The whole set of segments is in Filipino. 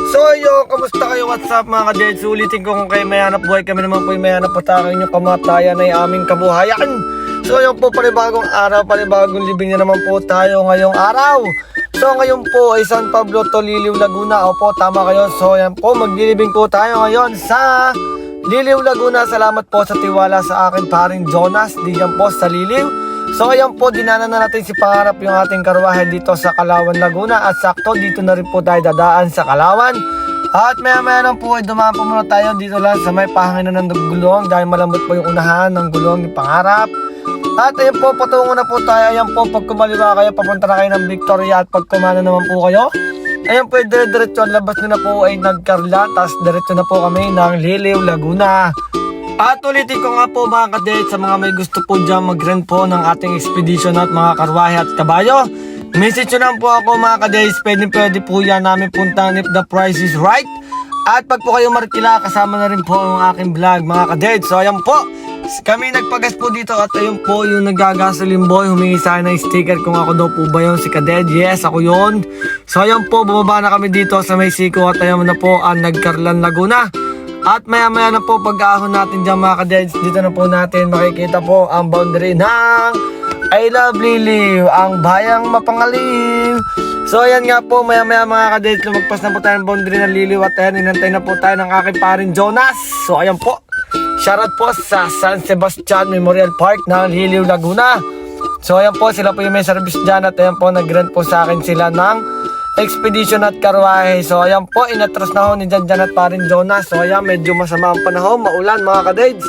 So yo, kamusta kayo? What's up mga ka-Deds? Ulitin ko kung kayo may hanap buhay, kami naman po yung may hanap pataka inyong kamatayan ay aming kabuhayan. So yun po, panibagong araw, panibagong libing na naman po tayo ngayong araw. So ngayon po ay San Pablo to Liliw, Laguna. Opo, tama kayo. So yan po, maglilibing po tayo ngayon sa Liliw, Laguna. Salamat po sa tiwala sa akin paring Jonas, diyan po sa Liliw. So ayan po, dinanan na natin si Pangarap yung ating karwahe dito sa Kalawan, Laguna. At sakto, dito na rin po tayo dadaan sa Kalawan. At maya lang po ay dumaan po muna tayo dito lang sa may pahanginan ng gulong, dahil malambot po yung unahan ng gulong ni Pangarap. At ayan po, patungo na po tayo. Ayan po, pag kumaliwa kayo, papunta na kayo ng Victoria. At pag kumana naman po kayo, ayan po, dire-diretso ang labas nyo na po ay Nagkarla. Tapos diretso na po kami ng Liliw, Laguna. At ulitin ko nga po mga ka-Deds, sa mga may gusto po dyan mag-rent po ng ating expedition at mga karwahe at kabayo, message nyo lang po ako mga ka-Deds. Pwede po yan namin puntahan if the price is right. At pag po kayo markila, kasama na rin po ang aking vlog mga ka-Deds. So ayan po, kami nagpagas po dito at ayun po yung nagagasoline boy, humingi sa akin ng sticker kung ako daw po ba yun si ka-Deds. Yes, ako yun. So ayan po, bumaba na kami dito sa may siko at ayan na po ang Nagkarlan, Laguna. At maya na po pag-ahon natin dyan mga ka-Deds, dito na po natin makikita po ang boundary ng I Love Liliw, ang bayang mapangaliw. So ayan nga po, maya mga ka-Deds, lumagpas na po tayo ng boundary ng Liliw at ayan, inantay na po tayo ng aking paring Jonas. So ayan po, shoutout po sa San Sebastian Memorial Park ng Liliw, Laguna. So ayan po, sila po yung may service dyan at ayan po, nag-rent po sa akin sila ng expedition at karwahe. So ayan po, inatras na ho ni Jan at parin Jonas. So ayan, medyo masama ang panahon, maulan mga ka-Deds.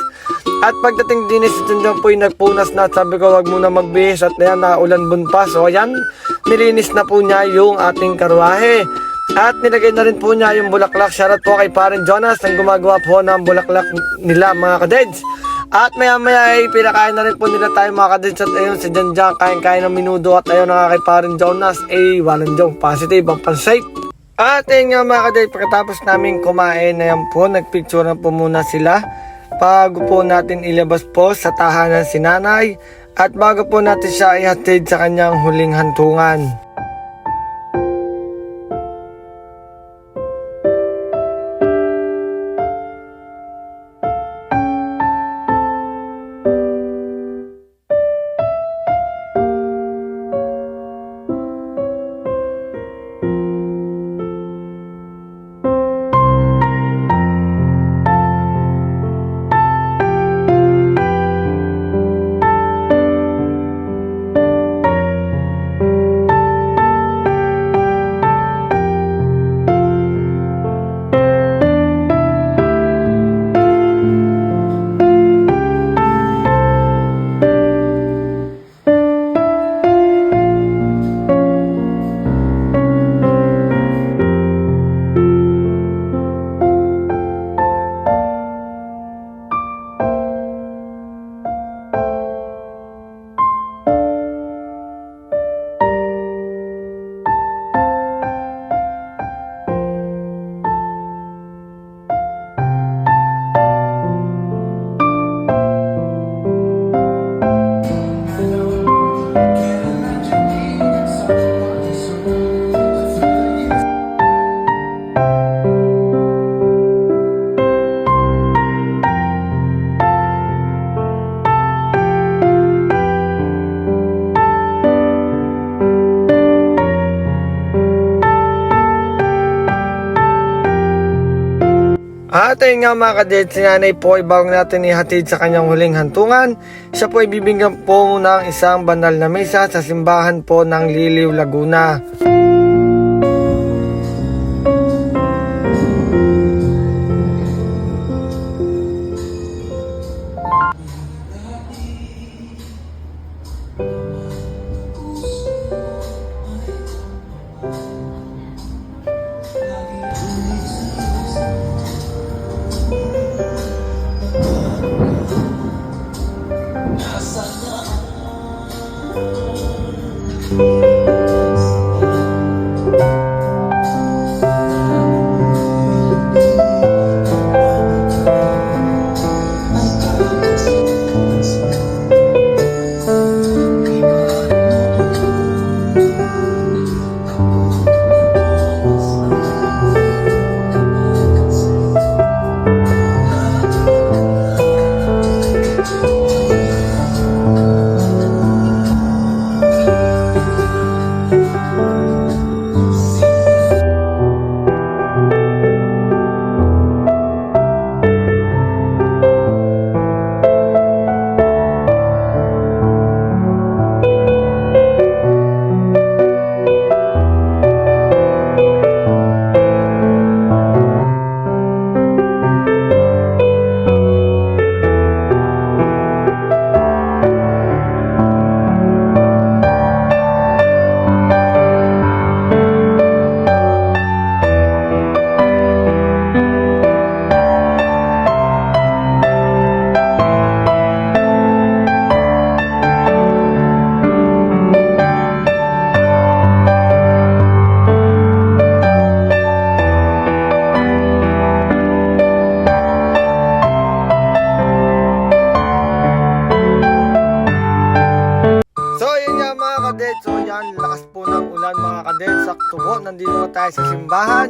At pagdating din si Jan po yung nagpunas na at sabi ko wag muna magbihis at ayan, naulan bun pa. So ayan, nilinis na po niya yung ating karwahe. At nilagay na rin po niya yung bulaklak. Shoutout po kay parin Jonas ang gumagawa po ng bulaklak nila mga ka-Deds. At maya ay pinakain na rin po nila tayo mga ka-Deds. At ayun, si Jan kain-kain ng minudo. At ayun nga kay parin Jonas, walang jong positive ang pansite. At ayun nga mga ka-Deds, pagkatapos namin kumain, ayan po, nagpicture na po muna sila bago po natin ilabas po sa tahanan si nanay. At bago po natin siya ihatid sa kanyang huling hantungan. At ayun nga mga ka-Deds, si nanay po ay bago natin ihatid sa kanyang huling hantungan, siya po ay bibigyan po ng isang banal na misa sa simbahan po ng Liliw, Laguna. tayo sa simbahan.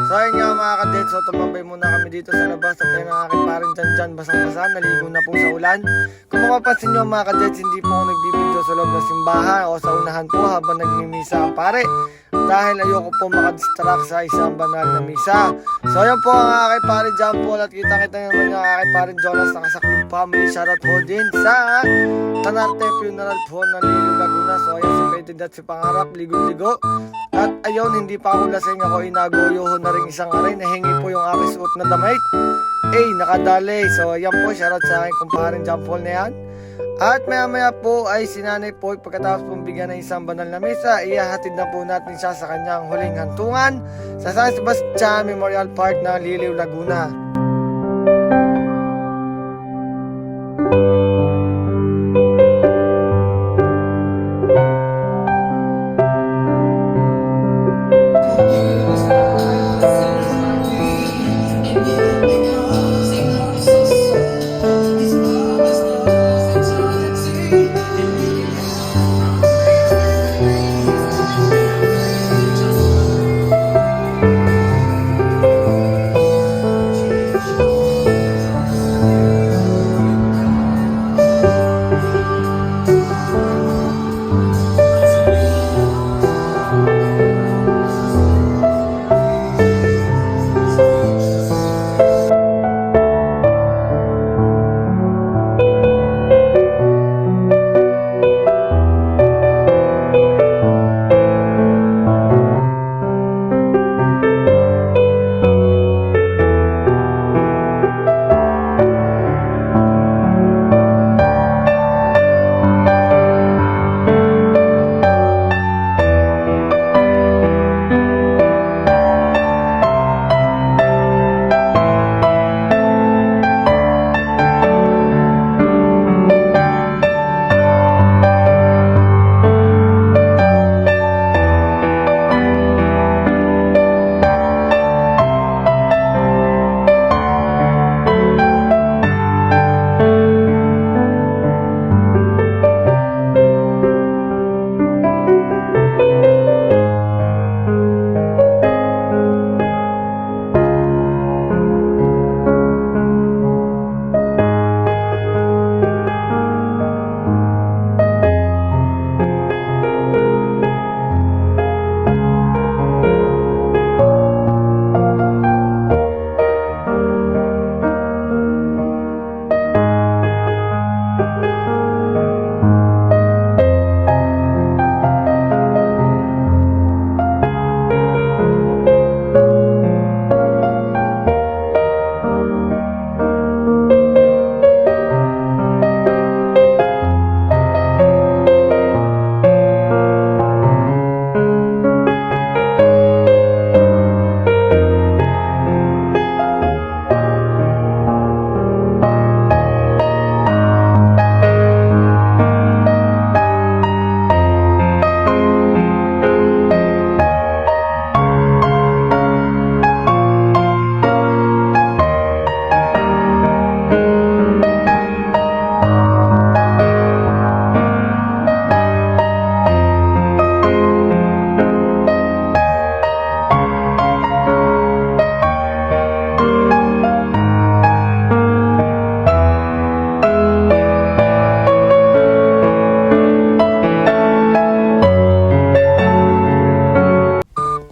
So ayun nga mga kadets, so tumambay muna kami dito sa labas at ayun ang aking parin dyan basang-basa, naligo na po sa ulan. Kung mapapansin nyo mga kadets, hindi po ako nagbibideo sa loob ng simbahan o sa unahan po habang nagmimisa ang pare, dahil ayoko po makadistract sa isang banal na misa. So ayun po ang aking parin John Paul at kita-kita naman yung aking parin Jonas nakasaklong family. Shoutout po din sa Tanarte Funeral po ng Lilo Laguna. So ayun si Pwede at si Pangarap, ligo-ligo. At ayun, hindi pa ako lasing, ako inagoyoho na rin isang aray, nahingi po yung aking suot na damit. Nakadali. So ayan po, shoutout sa aking kumparin John Paul na yan. At maya po ay sinanay po pagkatapos pong bigyan ng isang banal na misa, ihahatid na po natin siya sa kanyang huling hantungan sa San Sebastian Memorial Park ng Liliw, Laguna.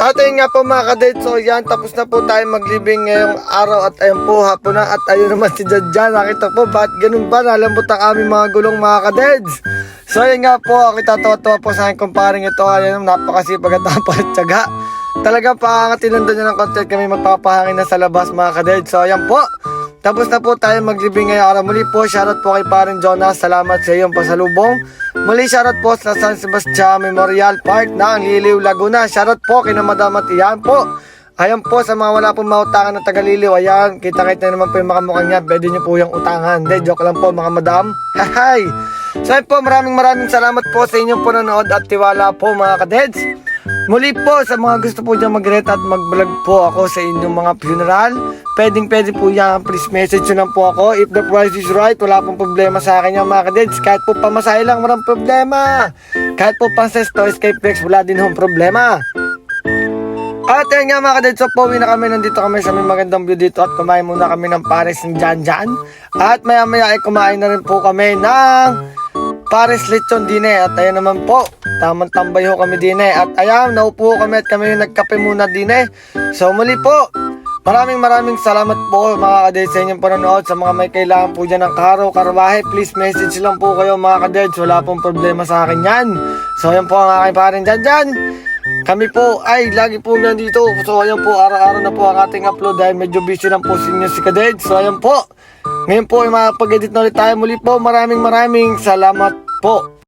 At ayun nga po mga kadets, so yan, tapos na po tayo maglibing ngayong araw at ayun po, hapon na at ayun naman si Jadjan, nakita po, bakit ganun ba, nalambot ang aming mga gulong mga kadets. So ayun nga po, ako tatawa-tawa po sa aking kumparing ito, ayun, napakasipag at napakatyaga. Talagang pakangatinanda niya ng content kami magpapahangin na sa labas mga kadets. So ayan po, tapos na po tayo maglibing ngayong araw. Muli po, shoutout po kay Paring Jonas, salamat sa iyong pasalubong. Muli shoutout po sa San Sebastian Memorial Park ng Liliw, Laguna. Shoutout po kay na Madam at iyan po. Ayan po sa mga wala pong mautangan ng taga-Liliw. Ayan, kita-kita naman po yung makamukhang niya. Pwede niyo po yung utangan. Hindi, joke lang po mga madam. Hahay! So ayun po, maraming salamat po sa inyong panonood at tiwala po mga kadeds. Muli po sa mga gusto po dyan mag-rent at mag-vlog po ako sa inyong mga funeral. Pwede po yan, please message nyo lang po ako. If the price is right, wala pong problema sa akin yan mga kadeds. Kahit po pamasahe lang, walang problema. Kahit po pang sesto, escape flex, wala din hong problema. At ayun nga mga kadets, so pauwi na kami, nandito kami sa may magandang view dito at kumain muna kami ng pares ng Jan. At maya maya ay kumain na rin po kami ng pares lechon din eh. At ayan naman po, tamang tambay ho kami din eh. At ayan, naupo kami at kami yung nagkape muna din eh. So muli po, maraming salamat po mga kadets sa inyong panonood. Sa mga may kailangan po dyan ng karo, karwahe, please message lang po kayo mga kadets. Wala pong problema sa akin yan. So ayan po ang aking paring Jan. Kami po ay lagi po nandito. So ayan po, araw-araw na po ang ating upload dahil medyo busy lang po si inyo si Kadets. So ayan po, ngayon po ay makapag-edit na ulit tayo. Muli po, maraming salamat po.